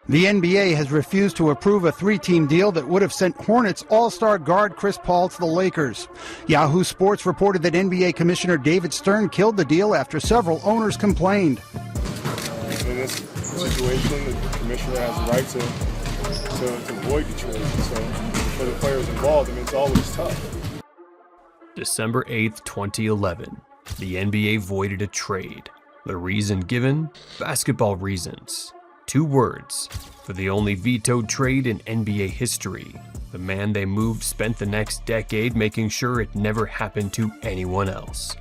The NBA has refused to approve a three-team deal that would have sent Hornets all-star guard Chris Paul to the Lakers. Yahoo Sports reported that NBA Commissioner David Stern killed the deal after several owners complained. In this situation, the commissioner has the right to void the trade. So for the players involved, it's always tough. December 8th, 2011, the NBA voided a trade. The reason given? Basketball reasons. 2 words for the only vetoed trade in NBA history. The man they moved spent the next decade making sure it never happened to anyone else.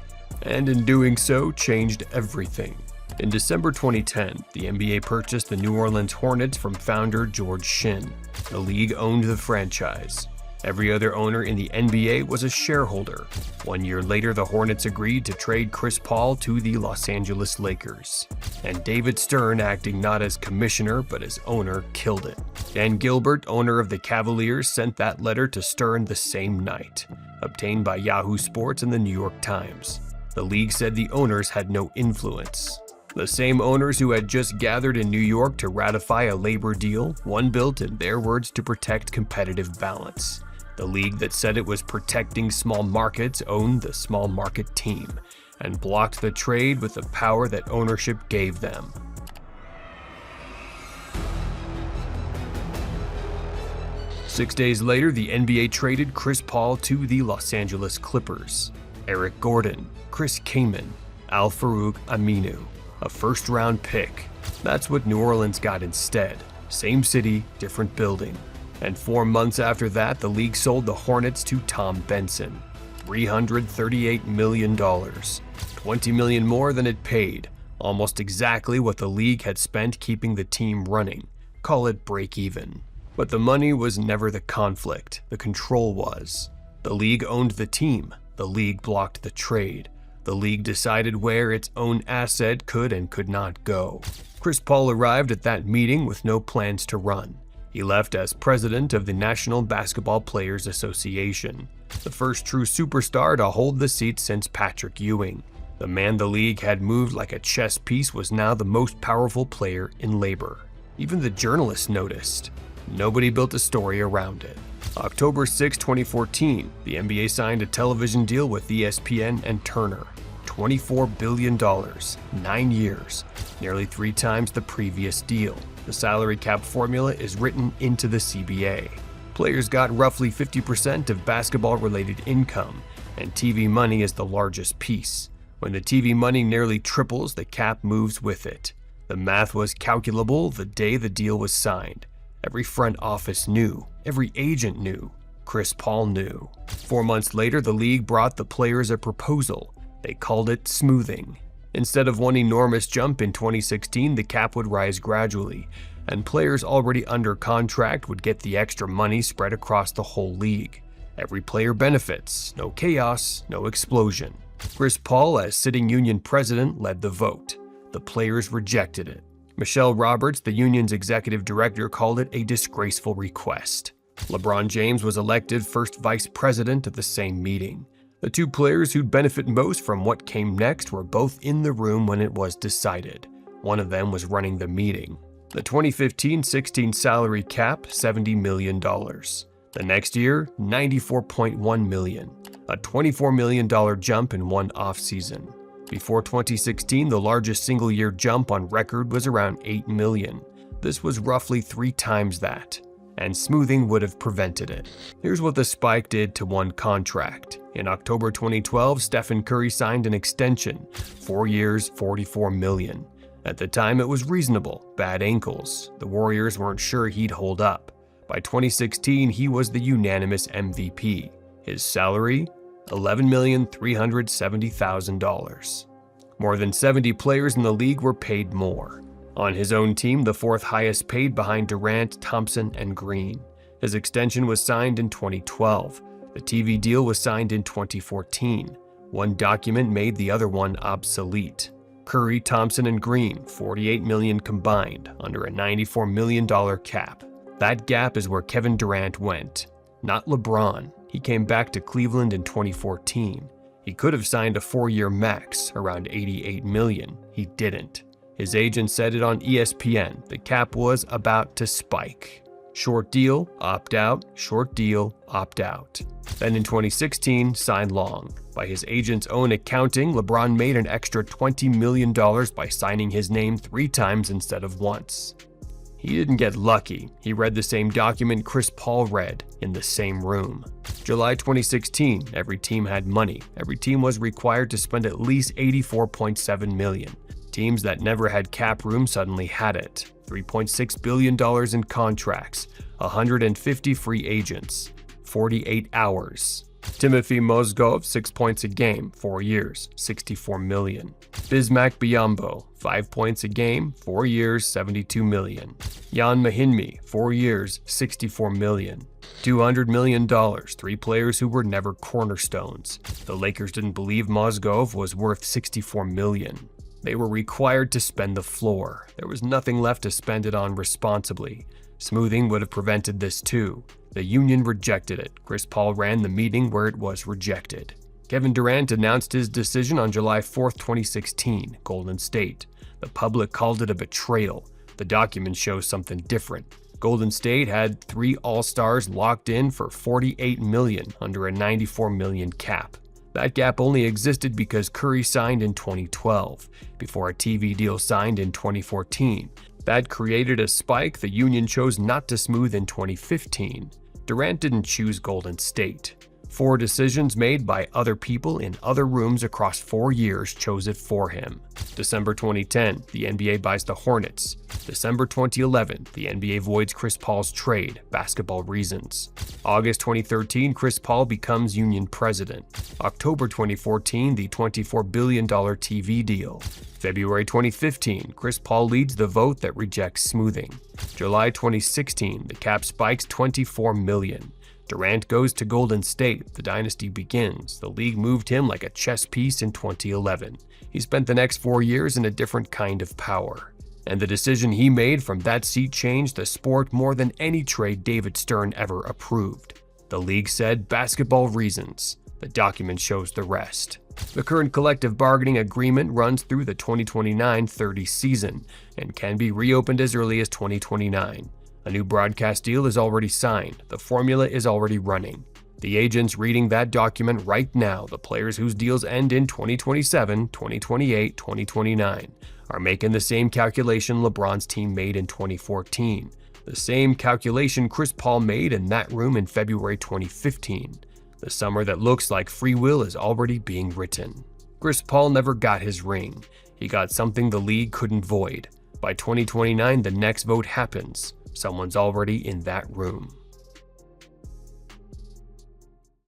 And in doing so, changed everything. In December 2010, the NBA purchased the New Orleans Hornets from founder George Shinn. The league owned the franchise. Every other owner in the NBA was a shareholder. 1 year later, the Hornets agreed to trade Chris Paul to the Los Angeles Lakers. And David Stern, acting not as commissioner but as owner, killed it. Dan Gilbert, owner of the Cavaliers, sent that letter to Stern the same night, obtained by Yahoo Sports and the New York Times. The league said the owners had no influence. The same owners who had just gathered in New York to ratify a labor deal, one built, in their words, to protect competitive balance. The league that said it was protecting small markets owned the small market team and blocked the trade with the power that ownership gave them. Six days later, the NBA traded Chris Paul to the Los Angeles Clippers. Eric Gordon, Chris Kaman, Al-Farouq Aminu, a first-round pick. That's what New Orleans got instead. Same city, different building. And 4 months after that, the league sold the Hornets to Tom Benson. $338 million. $20 million more than it paid. Almost exactly what the league had spent keeping the team running. Call it break even. But the money was never the conflict. The control was. The league owned the team. The league blocked the trade. The league decided where its own asset could and could not go. Chris Paul arrived at that meeting with no plans to run. He left as president of the National Basketball Players Association, the first true superstar to hold the seat since Patrick Ewing. The man the league had moved like a chess piece was now the most powerful player in labor. Even the journalists noticed. Nobody built a story around it. October 6, 2014, the NBA signed a television deal with ESPN and Turner. $24 billion, 9 years, nearly 3 times the previous deal. The salary cap formula is written into the CBA. Players got roughly 50% of basketball-related income, and TV money is the largest piece. When the TV money nearly triples, the cap moves with it. The math was calculable the day the deal was signed. Every front office knew. Every agent knew. Chris Paul knew. 4 months later, the league brought the players a proposal. They called it smoothing. Instead of one enormous jump in 2016, the cap would rise gradually, and players already under contract would get the extra money spread across the whole league. Every player benefits, no chaos, no explosion. Chris Paul, as sitting union president, led the vote. The players rejected it. Michelle Roberts, the union's executive director, called it a disgraceful request. LeBron James was elected first vice president at the same meeting. The 2 players who'd benefit most from what came next were both in the room when it was decided. One of them was running the meeting. The 2015-16 salary cap, $70 million. The next year, $94.1 million, a $24 million jump in one offseason. Before 2016, the largest single-year jump on record was around $8 million. This was roughly 3 times that, and smoothing would have prevented it. Here's what the spike did to one contract. In October 2012, Stephen Curry signed an extension, 4 years, $44 million. At the time, it was reasonable, bad ankles. The Warriors weren't sure he'd hold up. By 2016, he was the unanimous MVP. His salary? $11,370,000. More than 70 players in the league were paid more. On his own team, the 4th highest paid behind Durant, Thompson, and Green. His extension was signed in 2012. The TV deal was signed in 2014. One document made the other one obsolete. Curry, Thompson, and Green, $48 million combined, under a $94 million cap. That gap is where Kevin Durant went, not LeBron. He came back to Cleveland in 2014. He could have signed a 4-year max, around $88 million. He didn't. His agent said it on ESPN. The cap was about to spike. Short deal, opt out, short deal, opt out. Then in 2016, signed long. By his agent's own accounting, LeBron made an extra $20 million by signing his name 3 times instead of once. He didn't get lucky. He read the same document Chris Paul read in the same room. July 2016, every team had money. Every team was required to spend at least $84.7 million. Teams that never had cap room suddenly had it. $3.6 billion in contracts, 150 free agents, 48 hours. Timothy Mozgov, 6 points a game, 4 years, $64 million. Bismack Biyombo, 5 points a game, 4 years, $72 million. Jan Mahinmi, 4 years, $64 million. $200 million, 3 players who were never cornerstones. The Lakers didn't believe Mozgov was worth $64 million. They were required to spend the floor. There was nothing left to spend it on responsibly. Smoothing would have prevented this too. The union rejected it. Chris Paul ran the meeting where it was rejected. Kevin Durant announced his decision on July 4, 2016, Golden State. The public called it a betrayal. The document shows something different. Golden State had 3 All-Stars locked in for $48 million under a $94 million cap. That gap only existed because Curry signed in 2012, before a TV deal signed in 2014. That created a spike the union chose not to smooth in 2015. Durant didn't choose Golden State. 4 decisions made by other people in other rooms across 4 years chose it for him. December 2010, the NBA buys the Hornets. December 2011, the NBA voids Chris Paul's trade, basketball reasons. August 2013, Chris Paul becomes union president. October 2014, the $24 billion TV deal. February 2015, Chris Paul leads the vote that rejects smoothing. July 2016, the cap spikes $24 million. Durant goes to Golden State, the dynasty begins. The league moved him like a chess piece in 2011. He spent the next 4 years in a different kind of power. And the decision he made from that seat changed the sport more than any trade David Stern ever approved. The league said basketball reasons. The document shows the rest. The current collective bargaining agreement runs through the 2029-30 season and can be reopened as early as 2029. A new broadcast deal is already signed. The formula is already running. The agents reading that document right now, the players whose deals end in 2027, 2028, 2029, are making the same calculation LeBron's team made in 2014. The same calculation Chris Paul made in that room in February 2015. The summer that looks like free will is already being written. Chris Paul never got his ring. He got something the league couldn't void. By 2029, the next vote happens. Someone's already in that room.